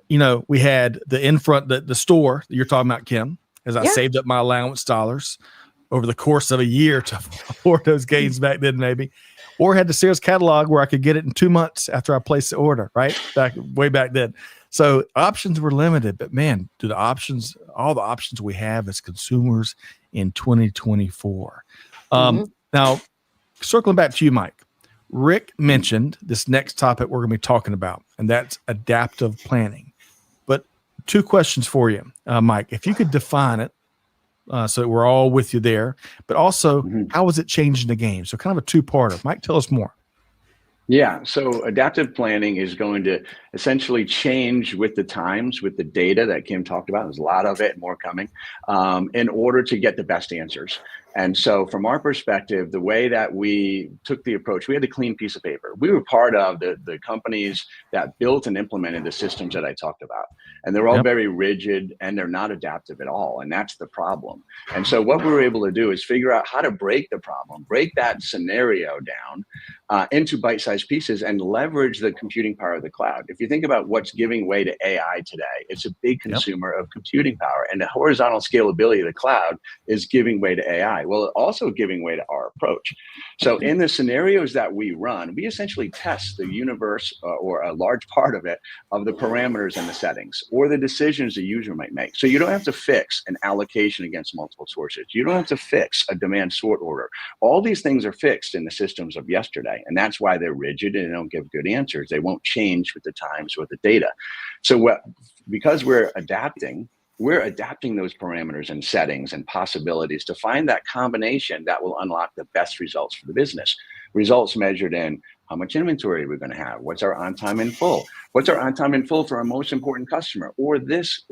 we had the in front, the store that you're talking about, Kim, as I saved up my allowance dollars over the course of a year to afford those games back then, maybe, or had the Sears catalog where I could get it in 2 months after I placed the order, right? Way back then. So options were limited, but man, all the options we have as consumers in 2024. Now, circling back to you, Mike, Rick mentioned this next topic we're going to be talking about, and that's adaptive planning. But two questions for you, Mike. If you could define it, so we're all with you there, but also how is it changing the game? So kind of a two-parter. Mike, tell us more. Yeah, so adaptive planning is going to essentially change with the times, with the data that Kim talked about. There's a lot of it and more coming, in order to get the best answers. And so from our perspective, the way that we took the approach, we had a clean piece of paper. We were part of the companies that built and implemented the systems that I talked about. And they're all very rigid and they're not adaptive at all. And that's the problem. And so what we were able to do is figure out how to break the problem, break that scenario down into bite-sized pieces and leverage the computing power of the cloud. If you think about what's giving way to AI today, it's a big consumer of computing power. And the horizontal scalability of the cloud is giving way to AI. Well, also giving way to our approach. So in the scenarios that we run, we essentially test the universe or a large part of it, of the parameters and the settings or the decisions the user might make. So you don't have to fix an allocation against multiple sources. You don't have to fix a demand sort order. All these things are fixed in the systems of yesterday. And that's why they're rigid and they don't give good answers. They won't change with the times or the data. So because we're adapting those parameters and settings and possibilities to find that combination that will unlock the best results for the business. Results measured in how much inventory we're going to have, what's our on time in full, what's our on time in full for our most important customer, or this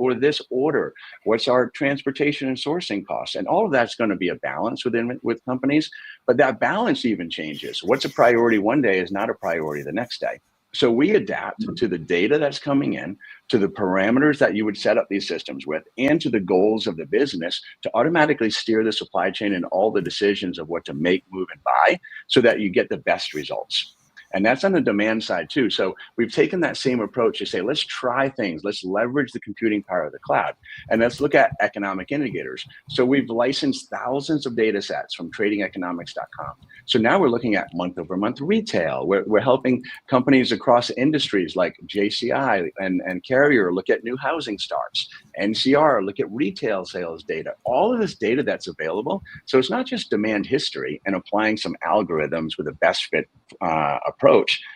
order, what's our transportation and sourcing costs, and all of that's going to be a balance with companies. But that balance even changes. What's a priority one day is not a priority the next day. So we adapt to the data that's coming in, to the parameters that you would set up these systems with, and to the goals of the business to automatically steer the supply chain and all the decisions of what to make, move, and buy so that you get the best results. And that's on the demand side too. So we've taken that same approach to say, let's try things. Let's leverage the computing power of the cloud. And let's look at economic indicators. So we've licensed thousands of data sets from tradingeconomics.com. So now we're looking at month over month retail. We're helping companies across industries like JCI and Carrier look at new housing starts. NCR look at retail sales data. All of this data that's available. So it's not just demand history and applying some algorithms with a best fit approach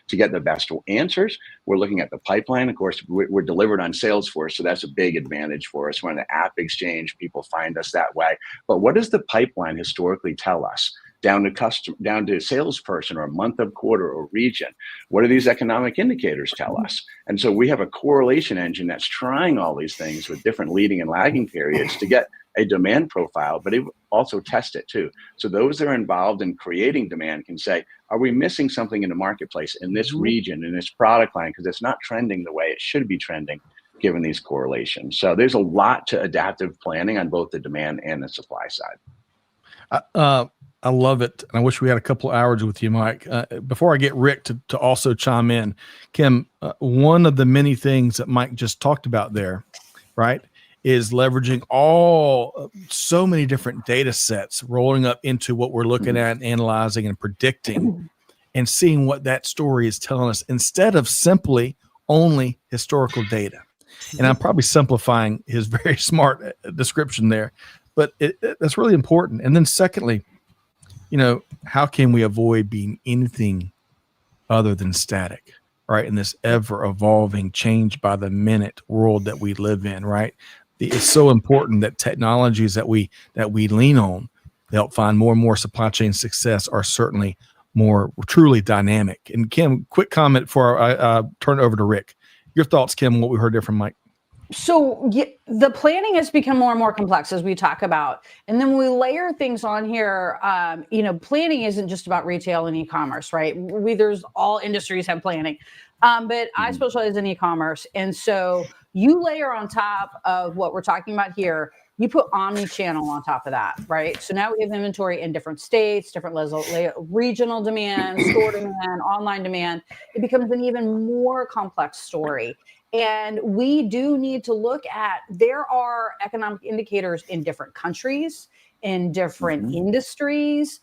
to get the best answers. We're looking at the pipeline. Of course, we're delivered on Salesforce, so that's a big advantage for us. We're on the App Exchange. People find us that way. But what does the pipeline historically tell us? Down to salesperson or month of quarter or region. What do these economic indicators tell us? And so we have a correlation engine that's trying all these things with different leading and lagging periods to get a demand profile, but it also test it too. So those that are involved in creating demand can say, are we missing something in the marketplace in this region, in this product line? Because it's not trending the way it should be trending given these correlations. So there's a lot to adaptive planning on both the demand and the supply side. I love it. I wish we had a couple of hours with you, Mike. Before I get Rick to also chime in, Kim, one of the many things that Mike just talked about there, right, is leveraging so many different data sets, rolling up into what we're looking at, and analyzing and predicting and seeing what that story is telling us instead of simply only historical data. And I'm probably simplifying his very smart description there, but that's really important. And then secondly, how can we avoid being anything other than static, right? In this ever evolving, change by the minute world that we live in, right? It's so important that technologies that we lean on to help find more and more supply chain success are certainly more truly dynamic. And Kim, quick comment before I turn it over to Rick. Your thoughts, Kim, what we heard there from Mike. So the planning has become more and more complex as we talk about, and then we layer things on here. Planning isn't just about retail and e-commerce, right? There's all industries have planning, but I specialize in e-commerce, and so you layer on top of what we're talking about here. You put omni-channel on top of that, right? So now we have inventory in different states, different regional demand, store demand, online demand. It becomes an even more complex story. And we do need to look at, there are economic indicators in different countries, in different industries,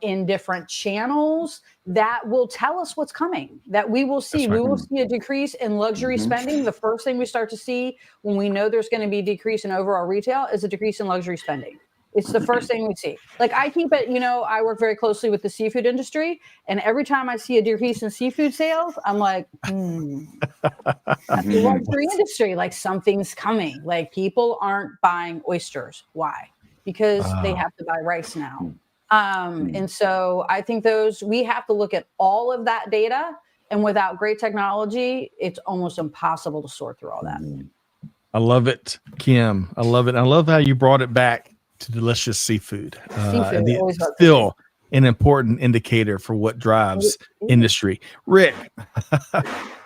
in different channels that will tell us what's coming, that we will see. We will see a decrease in luxury spending. The first thing we start to see when we know there's going to be a decrease in overall retail is a decrease in luxury spending. It's the first thing we see. Like I keep it, I work very closely with the seafood industry, and every time I see a decrease in seafood sales, I'm like, that's the luxury industry. Like something's coming. Like people aren't buying oysters. Why? Because they have to buy rice now. And so I think we have to look at all of that data, and without great technology, it's almost impossible to sort through all that. I love it, Kim. I love it. I love how you brought it back to delicious seafood. Still an important indicator for what drives industry. Rick,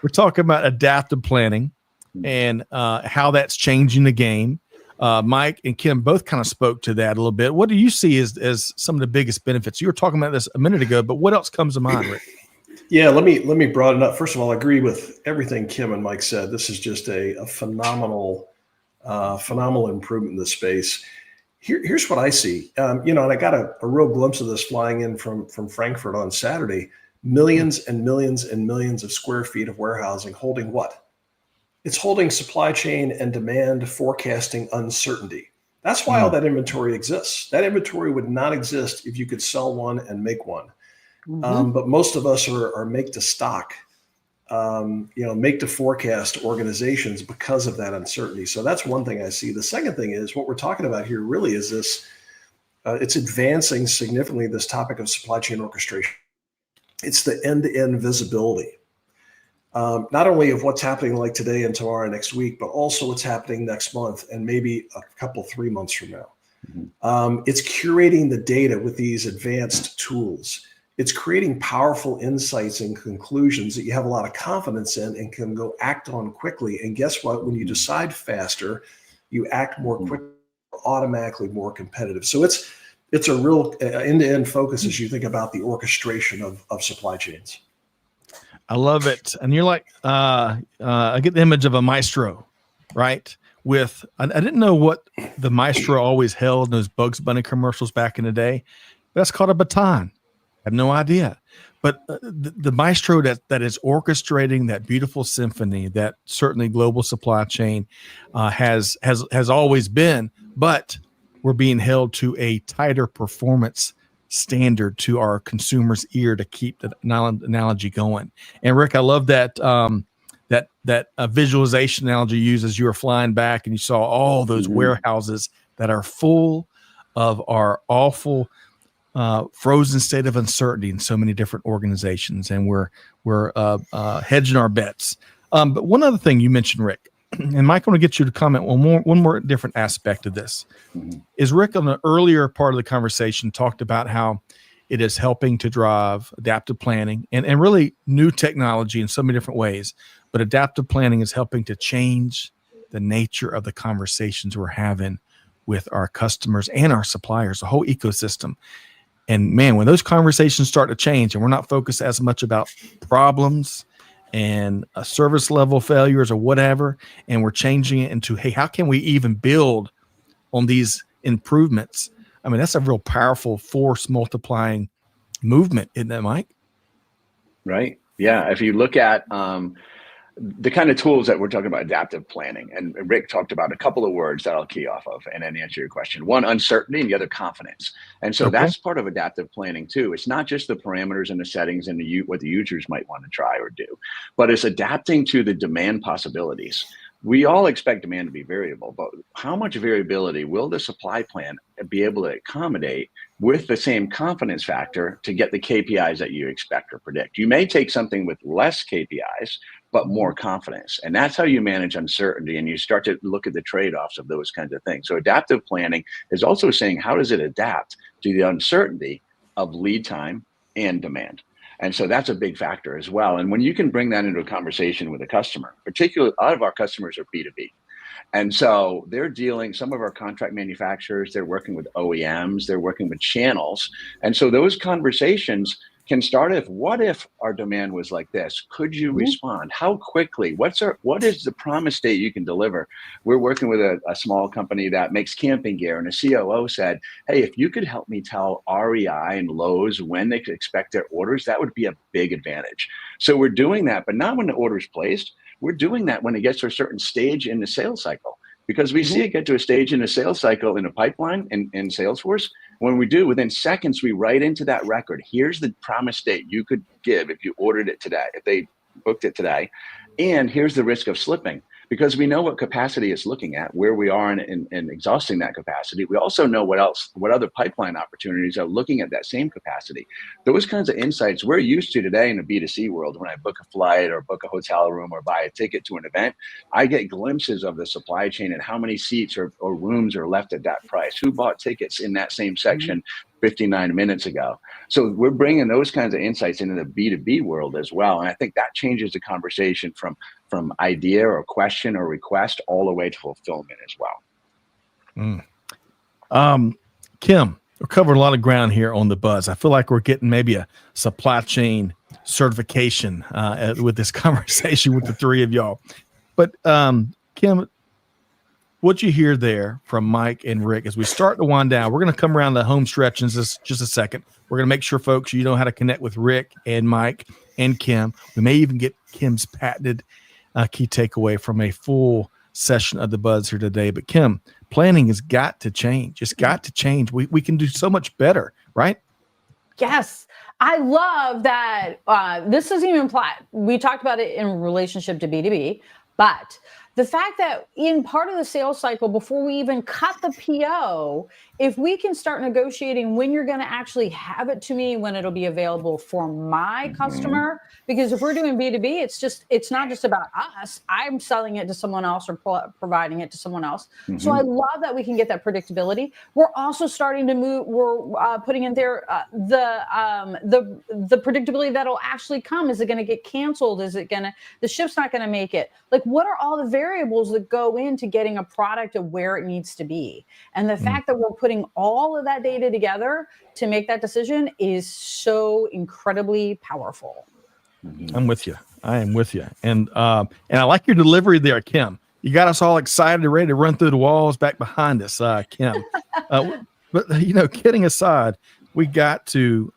we're talking about adaptive planning and how that's changing the game. Mike and Kim both kind of spoke to that a little bit. What do you see as some of the biggest benefits? You were talking about this a minute ago, but what else comes to mind, Rick? Yeah, let me broaden up. First of all, I agree with everything Kim and Mike said. This is just a phenomenal improvement in this space. Here's what I see. And I got a real glimpse of this flying in from Frankfurt on Saturday. Millions and millions and millions of square feet of warehousing holding what? It's holding supply chain and demand forecasting uncertainty. That's why all that inventory exists. That inventory would not exist if you could sell one and make one. But most of us are make to stock, make to forecast organizations because of that uncertainty. So that's one thing I see. The second thing is what we're talking about here really is this, it's advancing significantly this topic of supply chain orchestration. It's the end-to-end visibility, not only of what's happening like today and tomorrow and next week, but also what's happening next month and maybe a couple, 3 months from now. It's curating the data with these advanced tools. It's creating powerful insights and conclusions that you have a lot of confidence in and can go act on quickly. And guess what? When you decide faster, you act more quickly, automatically more competitive. So it's a real end-to-end focus as you think about the orchestration of supply chains. I love it. And you're like, I get the image of a maestro, right? I didn't know what the maestro always held in those Bugs Bunny commercials back in the day. That's called a baton. I have no idea. But the maestro that is orchestrating that beautiful symphony, that certainly global supply chain has always been, but we're being held to a tighter performance standard to our consumers' ear to keep the analogy going. And Rick, I love that that visualization analogy you used as you were flying back and you saw all those warehouses that are full of our awful frozen state of uncertainty in so many different organizations, and we're hedging our bets. But one other thing you mentioned, Rick, and Mike, I want to get you to comment one more different aspect of this. Is Rick on the earlier part of the conversation talked about how it is helping to drive adaptive planning and really new technology in so many different ways, but adaptive planning is helping to change the nature of the conversations we're having with our customers and our suppliers, the whole ecosystem. And man, when those conversations start to change and we're not focused as much about problems and service level failures or whatever, and we're changing it into, hey, how can we even build on these improvements? I mean, that's a real powerful force multiplying movement, isn't that, Mike? Right. Yeah. If you look at the kind of tools that we're talking about, adaptive planning, and Rick talked about a couple of words that I'll key off of and then answer your question. One, uncertainty, and the other, confidence. And so that's part of adaptive planning too. It's not just the parameters and the settings and what the users might want to try or do, but it's adapting to the demand possibilities. We all expect demand to be variable, but how much variability will the supply plan be able to accommodate with the same confidence factor to get the KPIs that you expect or predict? You may take something with less KPIs, but more confidence. And that's how you manage uncertainty. And you start to look at the trade-offs of those kinds of things. So adaptive planning is also saying, how does it adapt to the uncertainty of lead time and demand? And so that's a big factor as well. And when you can bring that into a conversation with a customer, particularly a lot of our customers are B2B. And so they're dealing, some of our contract manufacturers, they're working with OEMs, they're working with channels. And so those conversations can start what if our demand was like this? Could you respond? How quickly? What is the promise date you can deliver? We're working with a small company that makes camping gear, and a COO said, hey, if you could help me tell REI and Lowe's when they could expect their orders, that would be a big advantage. So we're doing that, but not when the order is placed. We're doing that when it gets to a certain stage in the sales cycle. because we see it get to a stage in a sales cycle in a pipeline in Salesforce. When we do, within seconds, we write into that record, here's the promise date you could give if you ordered it today, if they booked it today, and here's the risk of slipping. Because we know what capacity it's looking at, where we are in exhausting that capacity. We also know what other pipeline opportunities are looking at that same capacity. Those kinds of insights we're used to today in the B2C world. When I book a flight or book a hotel room or buy a ticket to an event, I get glimpses of the supply chain and how many seats or rooms are left at that price. Who bought tickets in that same section 59 minutes ago? So we're bringing those kinds of insights into the B2B world as well. And I think that changes the conversation from idea or question or request all the way to fulfillment as well. Kim, we're covering a lot of ground here on the buzz. I feel like we're getting maybe a supply chain certification with this conversation with the three of y'all. But Kim, what you hear there from Mike and Rick as we start to wind down, we're going to come around the home stretch in just a second. We're going to make sure, folks, you know how to connect with Rick and Mike and Kim. We may even get Kim's patented key takeaway from a full session of the buzz here today. But Kim, planning has got to change. It's got to change. We can do so much better, right? Yes. I love that. This doesn't even apply. We talked about it in relationship to B2B, but the fact that in part of the sales cycle, before we even cut the PO, if we can start negotiating when you're going to actually have it to me, when it'll be available for my customer, because if we're doing B2B, it's not just about us. I'm selling it to someone else or providing it to someone else. So I love that we can get that predictability. We're also starting to move. We're putting in there the predictability that'll actually come. Is it going to get canceled? Is it the ship's not going to make it? Like, what are all the variables that go into getting a product of where it needs to be? And the fact that we're putting all of that data together to make that decision is so incredibly powerful. I'm with you. I am with you. And I like your delivery there, Kim. You got us all excited and ready to run through the walls back behind us, Kim. But, kidding aside, we got to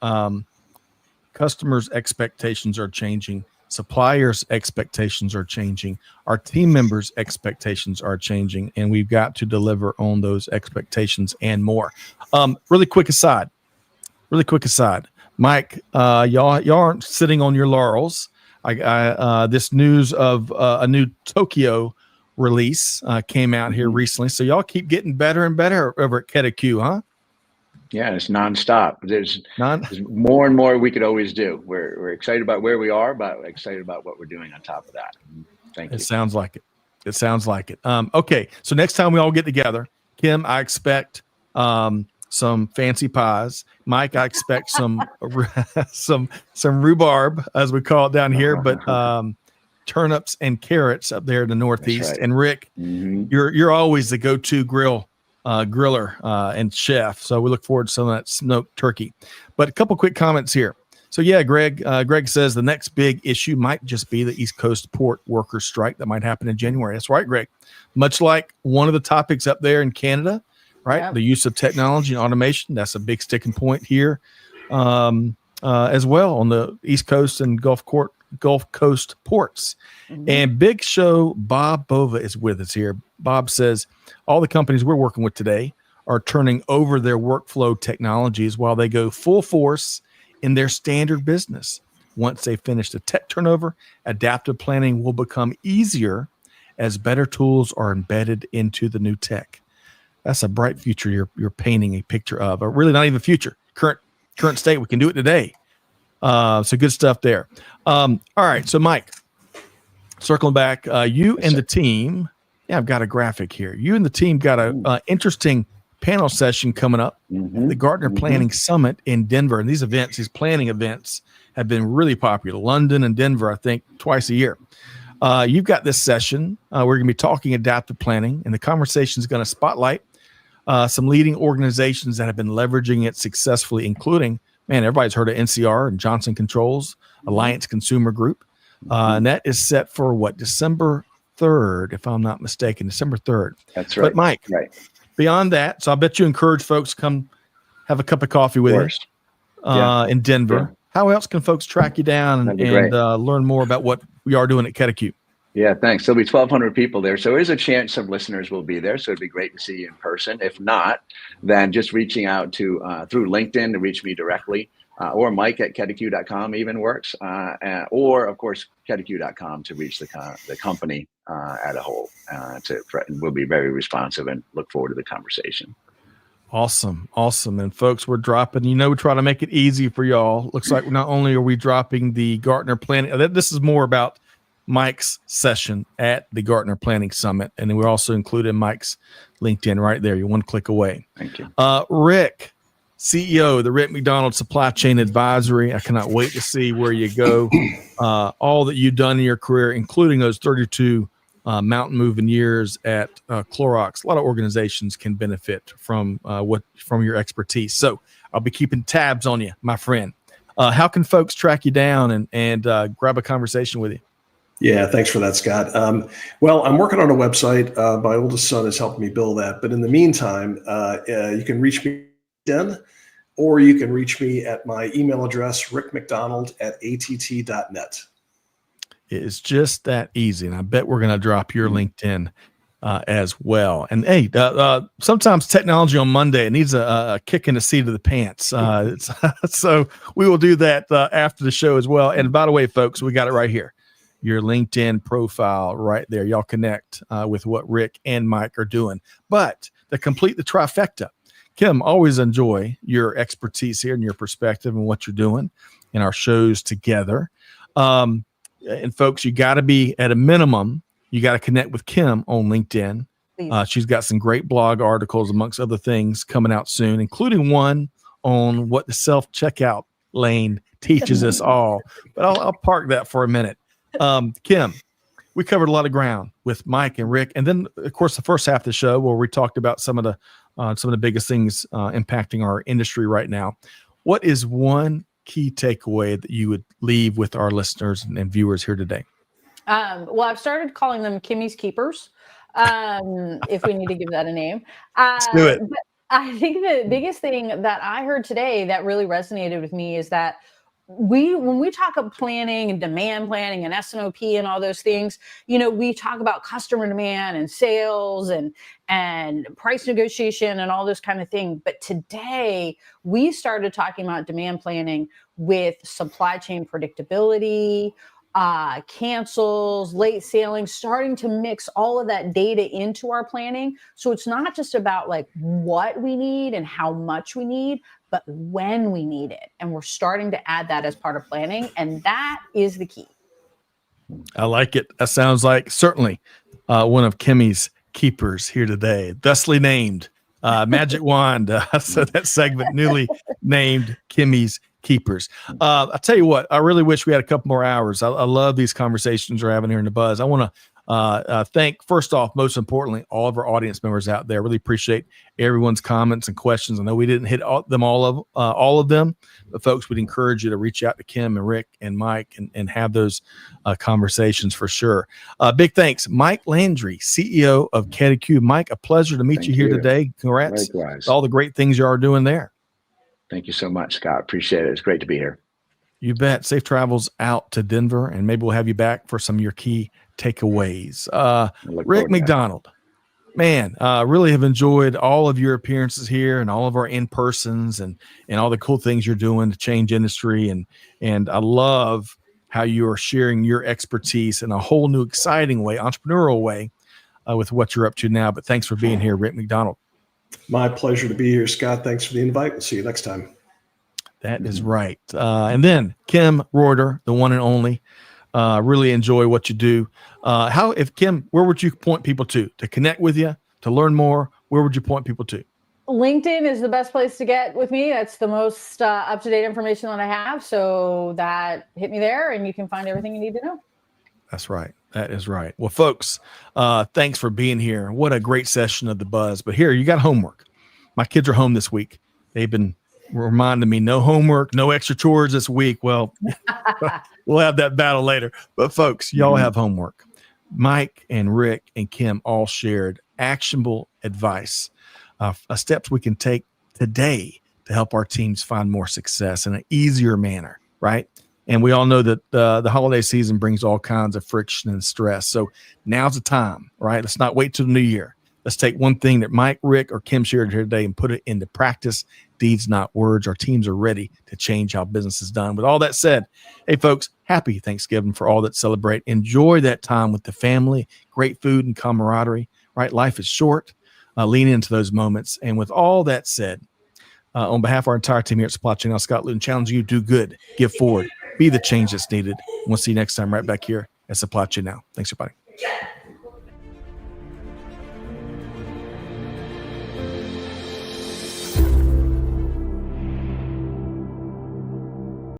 customers' expectations are changing. Suppliers' expectations are changing. Our team members' expectations are changing, and we've got to deliver on those expectations and more. Really quick aside, Mike, y'all aren't sitting on your laurels. This news of a new Tokyo release came out here recently, so y'all keep getting better and better over at ketteQ, huh? Yeah, it's nonstop. There's more and more we could always do. We're excited about where we are, but excited about what we're doing on top of that. Thank you. It sounds like it. Okay, so next time we all get together, Kim, I expect some fancy pies. Mike, I expect some rhubarb, as we call it down here, but turnips and carrots up there in the Northeast. Right. And Rick, you're always the go-to griller and chef. So we look forward to some of that smoked turkey. But a couple quick comments here. So yeah, Greg says the next big issue might just be the East Coast port workers strike that might happen in January. That's right, Greg. Much like one of the topics up there in Canada, right? Yep. The use of technology and automation. That's a big sticking point here as well on the East Coast and Gulf Coast ports. And Big Show Bob Bova is with us here. Bob says all the companies we're working with today are turning over their workflow technologies while they go full force in their standard business. Once they finish the tech turnover, adaptive planning will become easier as better tools are embedded into the new tech. That's a bright future you're painting a picture of, or really not even future, current state. We can do it today. So good stuff there. All right. So Mike, circling back, you and the team, I've got a graphic here. You and the team got a interesting panel session coming up at the Gartner Planning Summit in Denver. And these planning events have been really popular. London and Denver, I think, twice a year. You've got this session. We're going to be talking adaptive planning, and the conversation is going to spotlight some leading organizations that have been leveraging it successfully, including, everybody's heard of NCR and Johnson Controls, Alliance Consumer Group. And that is set for December 3rd, if I'm not mistaken, December 3rd. That's right. But Mike, beyond that, so I bet you encourage folks to come have a cup of coffee with you in Denver. Yeah. How else can folks track you down and learn more about what we are doing at ketteQ? Yeah, thanks. There'll be 1,200 people there. So there's a chance some listeners will be there. So it'd be great to see you in person. If not, then just reaching out to through LinkedIn to reach me directly, or Mike at ketteQ.com even works, or of course ketteQ.com to reach the company at a whole. We'll be very responsive and look forward to the conversation. Awesome. And folks, we're dropping, we try to make it easy for y'all. Looks like not only are we dropping the Gartner Planning, this is more about Mike's session at the Gartner Planning Summit. And then we're also including Mike's LinkedIn right there. You're one click away. Thank you. Rick, CEO of the Rick McDonald Supply Chain Advisory. I cannot wait to see where you go. All that you've done in your career, including those 32 mountain moving years at Clorox. A lot of organizations can benefit from your expertise. So I'll be keeping tabs on you, my friend. How can folks track you down and grab a conversation with you? Yeah, thanks for that, Scott. Well, I'm working on a website. My oldest son is helping me build that. But in the meantime, you can reach me then, or you can reach me at my email address, rickmcdonald@att.net. It's just that easy. And I bet we're going to drop your LinkedIn as well. And hey, sometimes technology on Monday, it needs a kick in the seat of the pants. So we will do that after the show as well. And by the way, folks, we got it right here. Your LinkedIn profile right there. Y'all connect with what Rick and Mike are doing. But to complete the trifecta, Kim, always enjoy your expertise here and your perspective and what you're doing in our shows together. And folks, you got to be, at a minimum, you got to connect with Kim on LinkedIn. She's got some great blog articles, amongst other things, coming out soon, including one on what the self-checkout lane teaches us all. But I'll park that for a minute. Kim, we covered a lot of ground with Mike and Rick, and then of course the first half of the show where we talked about some of the biggest things impacting our industry right now. What is one key takeaway that you would leave with our listeners and viewers here today? Well, I've started calling them Kimmy's Keepers, if we need to give that a name. Let's do it. But I think the biggest thing that I heard today that really resonated with me is that when we talk of planning and demand planning and S&OP and all those things, we talk about customer demand and sales and price negotiation and all those kind of things. But today we started talking about demand planning with supply chain predictability, cancels, late sailing, starting to mix all of that data into our planning. So it's not just about like what we need and how much we need, but when we need it. And we're starting to add that as part of planning. And that is the key. I like it. That sounds like certainly one of Kimmy's keepers here today, thusly named Magic Wand. So that segment newly named Kimmy's Keepers. I'll tell you what, I really wish we had a couple more hours. I love these conversations we're having here in the Buzz. I want to thank, first off, most importantly, all of our audience members out there. Really appreciate everyone's comments and questions. I know we didn't hit all of them, but folks, we'd encourage you to reach out to Kim and Rick and Mike and have those conversations for sure. Big thanks, Mike Landry, CEO of ketteQ. Mike, a pleasure to meet you here today. Congrats. Likewise. All the great things you are doing there. Thank you so much, Scott. Appreciate it. It's great to be here. You bet. Safe travels out to Denver, and maybe we'll have you back for some of your key takeaways. Rick McDonald, man, really have enjoyed all of your appearances here and all of our in-persons and all the cool things you're doing to change industry. And I love how you are sharing your expertise in a whole new, exciting way, entrepreneurial way, with what you're up to now. But thanks for being here, Rick McDonald. My pleasure to be here, Scott. Thanks for the invite. We'll see you next time. That is right. And then Kim Reuter, the one and only. Really enjoy what you do. Kim, where would you point people to connect with you, to learn more? Where would you point people to? LinkedIn is the best place to get with me. That's the most up-to-date information that I have. So hit me there and you can find everything you need to know. That's right. That is right. Well, folks, thanks for being here. What a great session of the Buzz. But here, you got homework. My kids are home this week. They've been reminding me, no homework, no extra chores this week. Well, we'll have that battle later. But folks, y'all have homework. Mike and Rick and Kim all shared actionable advice, steps we can take today to help our teams find more success in an easier manner, right? And we all know that the holiday season brings all kinds of friction and stress. So now's the time, right? Let's not wait till the new year. Let's take one thing that Mike, Rick, or Kim shared here today and put it into practice. Deeds, not words. Our teams are ready to change how business is done. With all that said, hey, folks, happy Thanksgiving for all that celebrate. Enjoy that time with the family, great food and camaraderie, right? Life is short. Lean into those moments. And with all that said, on behalf of our entire team here at Supply Chain, I'm Scott Luton, challenge you to do good, give forward, be the change that's needed. We'll see you next time right back here at Supply Chain Now. Thanks, everybody.